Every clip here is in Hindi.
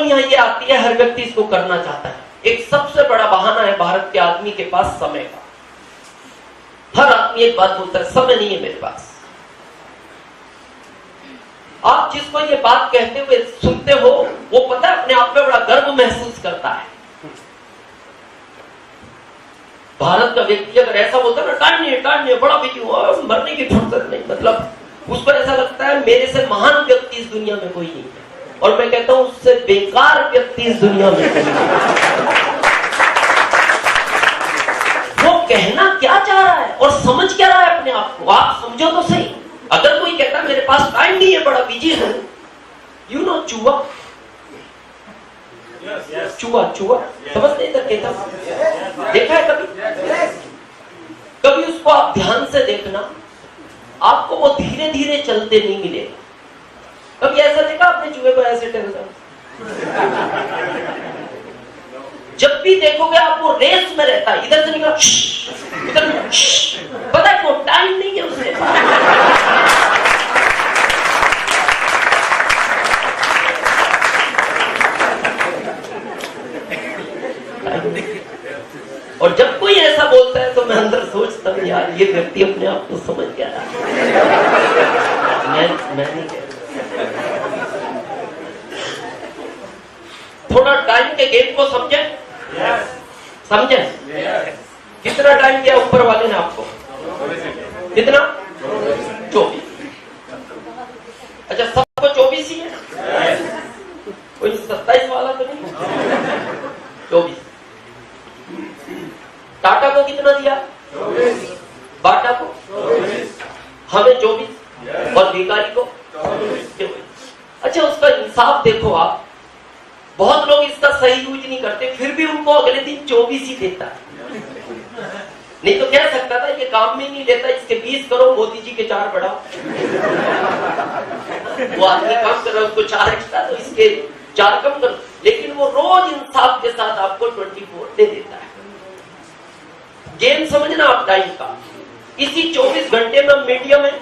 प्रॉब्लम यहाँ ये आती है, हर व्यक्ति इसको करना चाहता है। एक सबसे बड़ा बहाना है भारत के आदमी के पास समय का। हर आदमी एक बात बोलता है, समय नहीं है मेरे पास। आप जिसको ये बात कहते हुए सुनते हो, वो पता है अपने आप में बड़ा गर्व महसूस करता है। भारत का व्यक्ति अगर ऐसा बोलता है ना, टाइम नहीं है, बड़ा बिजी हुआ, मरने की फुर्सत नहीं, मतलब उस पर ऐसा लगता है मेरे से महान व्यक्ति इस दुनिया में कोई नहीं है। और मैं कहता हूं उससे बेकार व्यक्ति इस दुनिया में कोई नहीं है। वो कहना क्या चाह रहा है और समझ क्या रहा है अपने आप को, आप समझो तो सही। अगर कोई कहता है मेरे पास टाइम नहीं है, बड़ा बिजी है, यू नो चूहा, चूहा समझ नहीं सकते, देखा है कभी उसको आप ध्यान से देखना, आपको वो धीरे धीरे चलते नहीं मिलेगा। कभी ऐसा देखा आपने चूहे को ऐसे टहलता? जब भी देखोगे आप वो रेस में रहता है, इधर से निकला उधर, पता है वो टाइम नहीं है उसके पास। और जब कोई ऐसा बोलता है तो मैं अंदर सोचता हूँ यार ये व्यक्ति अपने आप को समझ गया। मैं नहीं कहता। थोड़ा टाइम के गेम को समझे, समझे? कितना टाइम दिया ऊपर वाले ने आपको? कितना? 24। अच्छा, सबको 24 ही है, कोई 27 वाला तो नहीं? 24। टाटा को कितना दिया? 24। बाटा को 24। हमें 24 और भिखारी को 24। अच्छा, उसका इंसाफ देखो आप, बहुत लोग इसका सही यूज नहीं करते, फिर भी उनको अगले दिन 24 ही देता है। नहीं तो कह सकता था ये काम में नहीं लेता, इसके 20 करो, मोदी जी के 4 बढ़ाओ। वो आदमी काम कर रहा है, उसको 4 एक्स्ट्रा तो इसके 4 कम करो। लेकिन वो रोज इंसाफ के साथ आपको 24 दे देता है। गेम समझना आप टाइम का। इसी 24 घंटे में मीडियम है,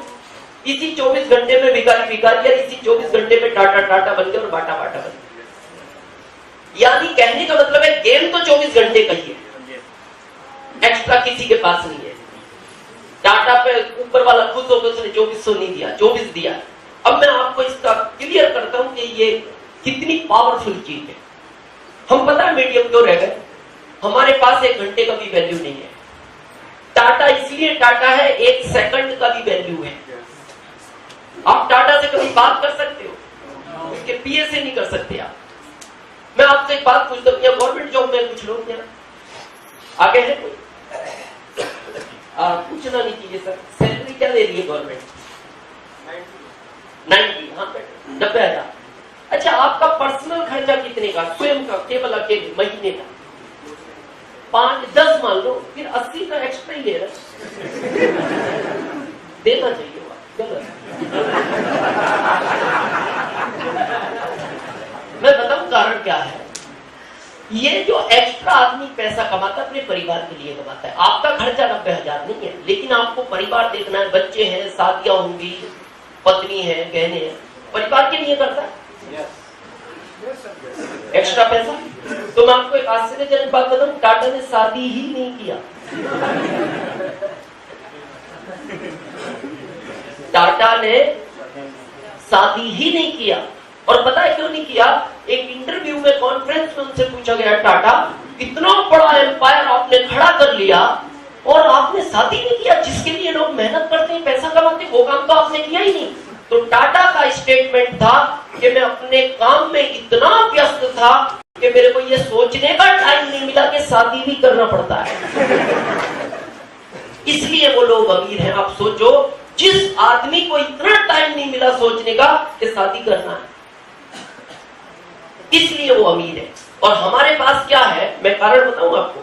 इसी 24 घंटे में भिखारी, इसी 24 घंटे में टाटा बन गया और बाटा बन गया। यानी कहने का मतलब है गेम तो 24 घंटे का ही है, एक्स्ट्रा किसी के पास नहीं है। टाटा पे ऊपर वाला खुश होकर उसने 2400 नहीं दिया, 24 दिया। अब मैं आपको इसका क्लियर करता हूं कि ये कितनी पावरफुल चीज है। हम पता है मीडियम क्यों रह गए? हमारे पास 1 घंटे का भी वैल्यू नहीं है। टाटा इसलिए टाटा है, 1 सेकंड का भी वैल्यू है। आप टाटा से कभी बात कर सकते हो? उसके पीए से नहीं कर सकते आप। मैं आपसे एक बात पूछता हूँ, गवर्नमेंट जॉब में कुछ लोग क्या आगे है? कोई पूछना नहीं चाहिए सर, सैलरी क्या दे रही है गवर्नमेंट? 90, हाँ 90,000। अच्छा, आपका पर्सनल खर्चा कितने का, स्वयं का, केवल अकेले महीने का? 5-10 मान लो, फिर 80 का एक्स्ट्रा ही ले रहा। देना चाहिए, गलत। मैं बताऊं कारण क्या है। ये जो एक्स्ट्रा आदमी पैसा कमाता है अपने परिवार के लिए कमाता है। आपका खर्चा 90,000 नहीं है, लेकिन आपको परिवार देखना है, बच्चे हैं, शादियां होंगी, पत्नी है, गहने हैं, परिवार के लिए करता है एक्स्ट्रा पैसा। तो मैं आपको एक आश्चर्यजनक बात बताऊं, टाटा ने शादी ही नहीं किया। टाटा ने शादी ही नहीं किया। और पता है क्यों नहीं किया? एक इंटरव्यू में, कॉन्फ्रेंस में उनसे पूछा गया, टाटा इतना बड़ा एम्पायर आपने खड़ा कर लिया और आपने शादी नहीं किया, जिसके लिए लोग मेहनत करते हैं, पैसा कमाते हैं, वो काम तो आपने किया ही नहीं। तो टाटा का स्टेटमेंट था कि मैं अपने काम में इतना व्यस्त था कि मेरे को ये सोचने का टाइम नहीं मिला कि शादी भी करना पड़ता है। इसलिए वो लोग अमीर हैं। आप सोचो, जिस आदमी को इतना टाइम नहीं मिला सोचने का कि शादी करना है, इसलिए वो अमीर है। और हमारे पास क्या है, मैं कारण बताऊं आपको।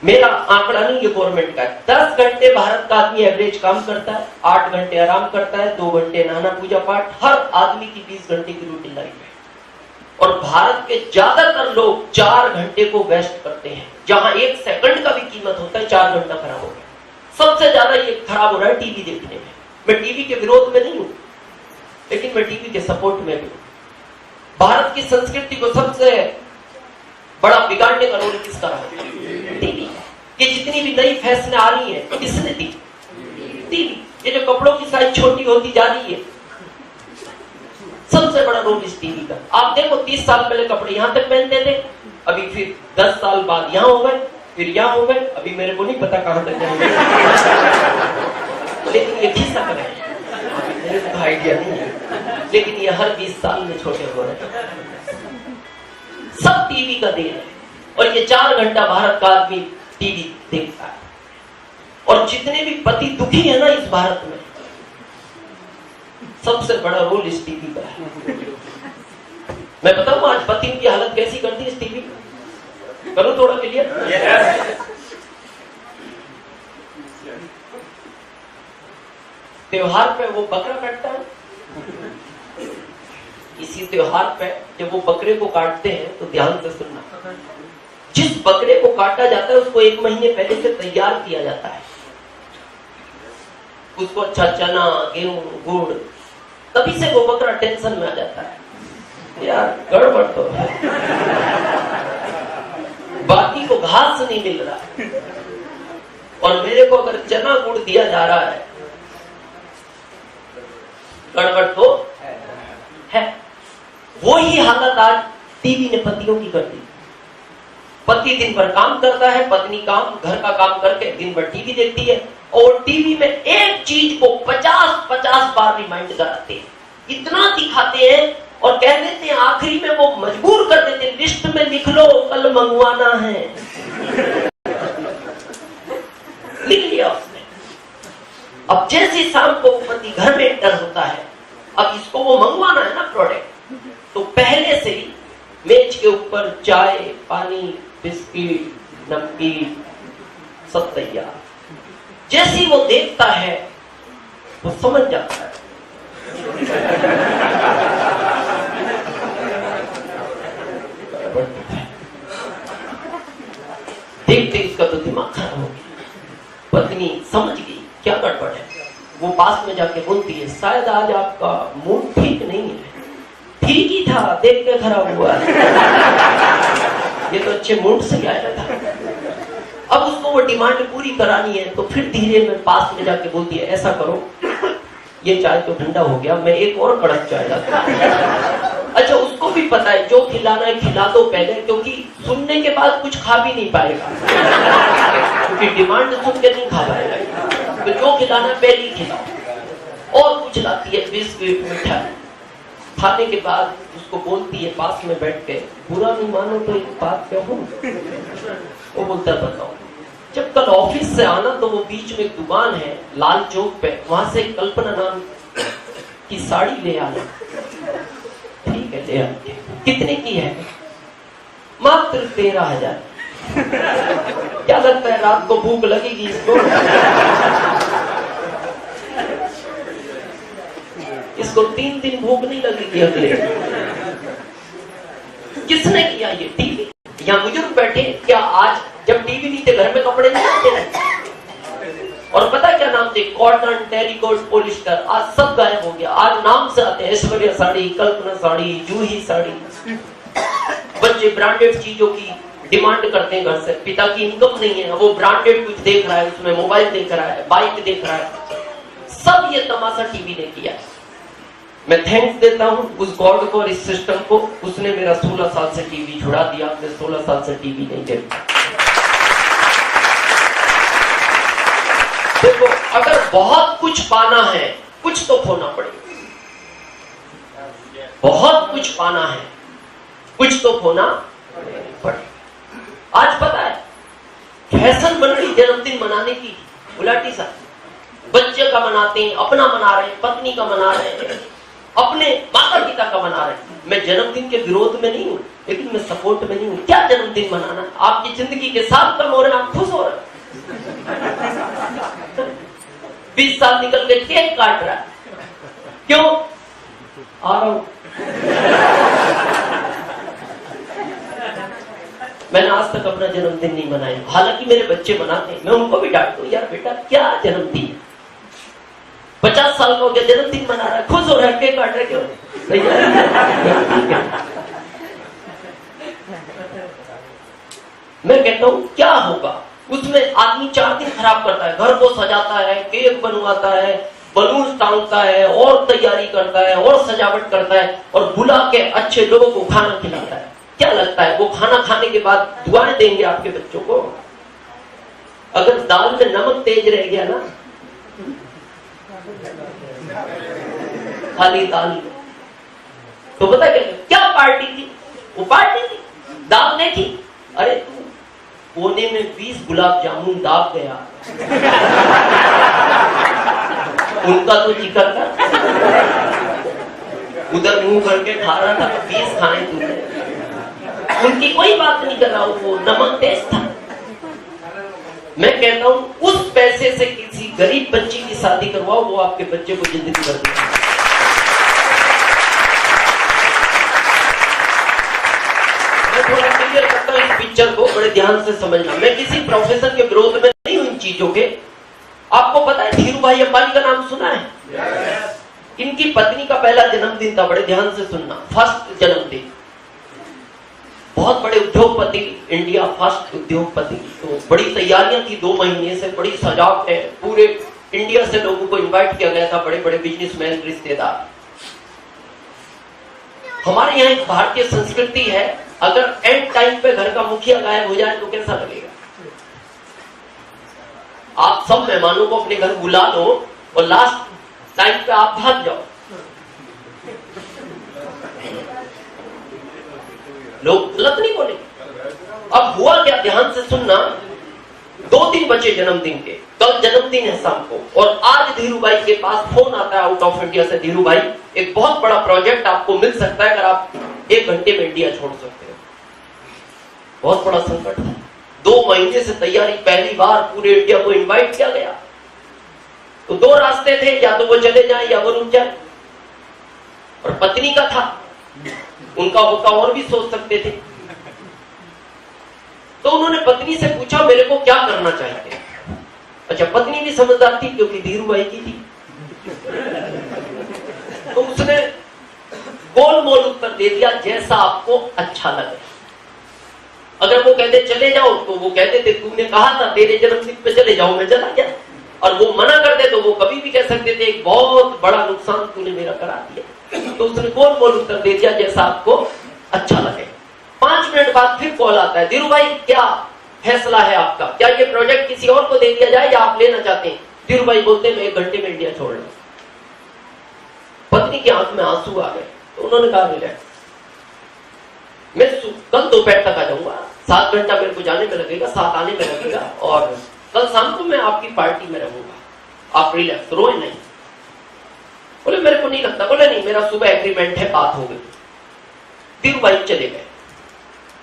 मेरा आंकड़ा नहीं, ये गवर्नमेंट का है। 10 घंटे भारत का आदमी एवरेज काम करता है, 8 घंटे आराम करता है, 2 घंटे नहाना पूजा पाठ। हर आदमी की 20 घंटे की रूटीन लाइफ है। और भारत के ज्यादातर लोग 4 घंटे को वेस्ट करते हैं, जहां 1 सेकंड का भी कीमत होता है। 4 घंटा खराब हो गया। सबसे ज्यादा ये खराब हो रहा है टीवी देखने में। मैं टीवी के विरोध में नहीं हूं, लेकिन मैं टीवी के सपोर्ट में भी हूं। भारत की संस्कृति को सबसे बड़ा बिगाड़ने का रोल किसका रहा? टीवी। ये जितनी भी नई फैशन आ रही है किसने दी? टीवी। ये जो कपड़ों की साइज छोटी होती जा रही है, सबसे बड़ा रोल इस टीवी का। आप देखो 30 साल पहले कपड़े यहां तक पहनते थे, अभी फिर 10 साल बाद यहां हो गए, फिर यहां हो गए, अभी मेरे को नहीं पता कहां तक जाएंगे। लेकिन ये खिस्सा कर मेरे को आइडिया नहीं है, लेकिन ये हर 20 साल में छोटे हो रहे हैं। सब टीवी का देन है। और ये 4 घंटा भारत का आदमी टीवी देखता है। और जितने भी पति दुखी है ना इस भारत में, सबसे बड़ा रोल इस टीवी का है। मैं बताऊं आज पति की हालत कैसी करती है इस टीवी? करो थोड़ा क्लियर। त्योहार पे वो बकरा काटता है, इसी त्योहार पे जब वो बकरे को काटते हैं तो ध्यान से सुनना, जिस बकरे को काटा जाता है उसको 1 महीने पहले से तैयार किया जाता है। उसको अच्छा चना, गेहूं, गुड़, तभी से वो बकरा टेंशन में आ जाता है, यार गड़बड़ तो है, बाकी को घास नहीं मिल रहा और मेरे को अगर चना गुड़ दिया जा रहा है, गड़बड़ तो है। वो ही हालत आज टीवी ने पतियों की कर दी। पति दिन भर काम करता है, पत्नी काम घर का काम करके दिन भर टीवी देखती है और टीवी में एक चीज को 50 बार रिमाइंड कराते हैं, इतना दिखाते हैं और कह देते हैं, आखिरी में वो मजबूर कर देते हैं, लिस्ट में लिख लो कल मंगवाना है। लिख लिया उसने। अब जैसे शाम को पति घर में एंटर होता है, अब इसको वो मंगवाना है ना प्रोडक्ट, तो पहले से ही मेज के ऊपर चाय, पानी, बिस्किट, नमकीन सब तैयार। जैसे ही वो देखता है वो समझ जाता है देखते इसका तो दिमाग खराब हो गया। पत्नी समझ गई क्या गड़बड़ है, वो पास में जाके बोलती है, शायद आज आपका मूड ठीक नहीं है। ठीक ही था, देख के खराब हुआ। ये तो अच्छे मूड से आया था। अब उसको वो डिमांड पूरी करानी है, तो फिर धीरे में पास में जाके बोलती है, ऐसा करो, ये चाय तो ठंडा हो गया, मैं एक और कड़क चाय लाता हूं। अच्छा, उसको भी पता है जो खिलाना है खिला दो पहले, क्योंकि सुनने के बाद कुछ खा भी नहीं पाएगा, क्योंकि डिमांड सुन के नहीं खा पाएगा। तो जो खिलाना है पहले ही खिलाओ। और कुछ लाती है, बिस्किट, मिठाई। खाने के बाद उसको बोलती है पास में बैठ के, बुरा नहीं मानो तो एक बात कहूं। वो बोलता है बताओ। जब कल ऑफिस से आना तो वो बीच में एक दुकान है लाल चौक पे, वहां से कल्पना नाम की साड़ी ले आना। ठीक है, ले आते। कितने की है? मात्र 13,000। क्या लगता है रात को भूख लगेगी इसको? इसको 3 दिन भूख नहीं लगेगी अगले। किसने किया ये? टीवी। यहाँ बुजुर्ग बैठे, क्या आज जब टीवी नहीं थे घर में कपड़े नहीं आते हैं? और पता क्या नाम थे? Cotton, terricot, polyester. आज सब गायब हो गया। आज नाम से आते हैं, ऐश्वर्या साड़ी, कल्पना साड़ी, जूही साड़ी। बच्चे ब्रांडेड चीजों की डिमांड करते हैं घर से। पिता की इनकम नहीं है, वो ब्रांडेड कुछ देख रहा है, उसमें मोबाइल देख रहा है, बाइक देख रहा है। सब ये तमाशा टीवी ने किया। मैं थैंक्स देता हूं उस गॉड को और इस सिस्टम को, उसने मेरा 16 साल से टीवी छुड़ा दिया। मैं 16 साल से टीवी नहीं देखता। देखो, अगर बहुत कुछ पाना है, कुछ तो खोना पड़ेगा। बहुत कुछ पाना है, कुछ तो खोना पड़ेगा। आज पता है फैशन बन गई जन्मदिन मनाने की, उलाटी सा। बच्चे का मनाते हैं, अपना मना रहे हैं, पत्नी का मना रहे हैं, अपने माता पिता का मना रहे हैं। मैं जन्मदिन के विरोध में नहीं हूं, लेकिन मैं सपोर्ट में नहीं हूं। क्या जन्मदिन मनाना? आपकी जिंदगी के साथ कम हो रहे हैं, आप खुश हो रहे हैं। 20 साल निकल के केक काट रहा है, क्यों? आ रहा हूं। मैंने आज तक अपना जन्मदिन नहीं मनाया, हालांकि मेरे बच्चे मनाते हैं। मैं उनको भी डांटता हूं, यार बेटा क्या जन्मदिन, 50 साल का हो गया, जन्मदिन मना रहा है, खुश हो रहा है, केक काट रहे क्यों? मैं कहता हूं क्या होगा उसमें। आदमी 4 दिन खराब करता है, घर को सजाता है, केक बनवाता है, बलून टांगता है और तैयारी करता है और सजावट करता है और बुला के अच्छे लोगों को खाना खिलाता है। क्या लगता है वो खाना खाने के बाद दुआएं देंगे आपके बच्चों को? अगर दाल में नमक तेज रह गया ना, खाली दाल, तो पता क्या पार्टी थी? वो पार्टी थी, दाल नहीं थी। अरे तू कोने में 20 गुलाब जामुन दाग गया, उनका तो चिकन था, उधर मुंह करके खा रहा था, 20 खाने तूने, उनकी कोई बात नहीं कर रहा हूं, वो नमक तेज था। मैं कहता हूं उस पैसे से किसी गरीब बच्ची की शादी करवाओ, वो आपके बच्चे को जिंदगी कर देगा। मैं थोड़ा क्लियर करता हूं इस पिक्चर को, बड़े ध्यान से समझना। मैं किसी प्रोफेशन के विरोध में नहीं हूं इन चीजों के। आपको पता है धीरू भाई अंबानी का नाम सुना है? इनकी पत्नी का पहला जन्मदिन था, बड़े ध्यान से सुनना, फर्स्ट जन्मदिन। बहुत बड़े उद्योगपति, इंडिया फर्स्ट उद्योगपति, तो बड़ी तैयारियां थी 2 महीने से, बड़ी सजावट है, पूरे इंडिया से लोगों को इनवाइट किया गया था, बड़े बड़े बिजनेसमैन, रिश्तेदार। हमारे यहाँ एक भारतीय संस्कृति है, अगर एंड टाइम पे घर का मुखिया गायब हो जाए तो कैसा लगेगा? आप सब मेहमानों को अपने घर बुला लो और लास्ट टाइम पे आप भाग जाओ, लोग गलत नहीं बोले। अब हुआ क्या, ध्यान से सुनना। 2 दिन बचे जन्मदिन के, कल जन्मदिन है शाम को, और आज धीरू भाई के पास फोन आता है आउट ऑफ इंडिया से, धीरू भाई एक बहुत बड़ा प्रोजेक्ट आपको मिल सकता है अगर आप 1 घंटे में इंडिया छोड़ सकते हो। बहुत बड़ा संकट था, 2 महीने से तैयारी, पहली बार पूरे इंडिया को इनवाइट किया गया। तो 2 रास्ते थे, या तो वो चले जाए या वो रुक जाए। और पत्नी का था, उनका होता और भी सोच सकते थे। तो उन्होंने पत्नी से पूछा मेरे को क्या करना चाहिए। अच्छा, पत्नी भी समझदार थी क्योंकि धीरू भाई की थी, तो उसने गोल मोल उत्तर दे दिया, जैसा आपको अच्छा लगे। अगर वो कहते चले जाओ तो वो कहते थे तुमने कहा था तेरे जन्मदिन पे चले जाओ, मैं चला गया। और वो मना कर दे तो वो कभी भी कह सकते थे एक बहुत बड़ा नुकसान तूने मेरा करा दिया। तो उसने गोल मोल उत्तर दे दिया, जैसा आपको अच्छा लगे। 5 मिनट बाद फिर कॉल आता है, धीरू भाई क्या फैसला है आपका, क्या ये प्रोजेक्ट किसी और को दे दिया जाए या आप लेना चाहते हैं? धीरू भाई बोलते हैं मैं 1 घंटे में इंडिया छोड़ रहा हूं। पत्नी की आंख में आंसू आ गए, तो उन्होंने कहा रिलैक्स, मैं कल दोपहर तक आ जाऊंगा, 7 घंटा मेरे को जाने में लगेगा, 7 आने में लगेगा, और कल शाम को मैं आपकी पार्टी में रहूंगा, आप रिलैक्स, रोए नहीं। बोले मेरे को नहीं लगता। बोले नहीं, मेरा सुबह एग्रीमेंट है, बात हो गई। धीरू भाई चले गए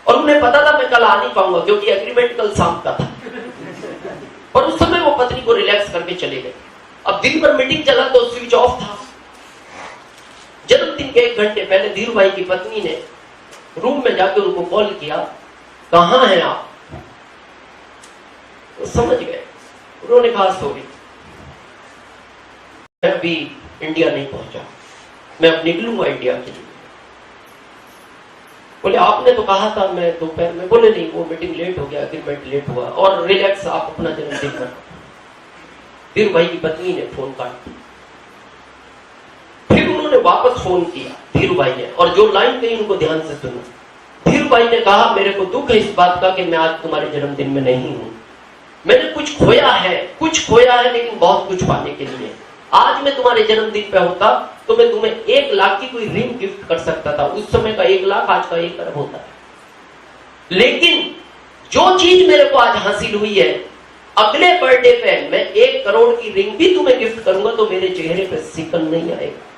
और उन्हें पता था मैं कल आ नहीं पाऊंगा क्योंकि एग्रीमेंट कल शाम का था। और उस समय वो पत्नी को रिलैक्स करके चले गए। अब दिन भर मीटिंग चला तो स्विच ऑफ था। जन्मदिन के 1 घंटे पहले धीरू भाई की पत्नी ने रूम में जाकर उनको कॉल किया, कहां हैं आप? तो समझ गए। उन्होंने कहा सॉरी, मैं अभी इंडिया नहीं पहुंचा, मैं अब निकलूंगा इंडिया के लिए। बोले आपने तो कहा था मैं दोपहर में। बोले नहीं, वो मीटिंग लेट हो गया, एग्रीमेंट लेट हुआ, और रिलैक्स, आप अपना जन्मदिन मनाओ। धीरू भाई की पत्नी ने फोन काट दिया। फिर उन्होंने वापस फोन किया धीरू भाई ने, और जो लाइन कही उनको ध्यान से सुनो। धीरू भाई ने कहा मेरे को दुख है इस बात का कि मैं आज तुम्हारे जन्मदिन में नहीं हूं। मैंने कुछ खोया है लेकिन बहुत कुछ पाने के लिए। आज मैं तुम्हारे जन्मदिन पे होता तो मैं तुम्हें 1 लाख की कोई रिंग गिफ्ट कर सकता था। उस समय का 1 लाख आज का 1 अरब होता है। लेकिन जो चीज मेरे को आज हासिल हुई है, अगले बर्थडे पे मैं 1 करोड़ की रिंग भी तुम्हें गिफ्ट करूंगा तो मेरे चेहरे पे सिकन नहीं आएगा।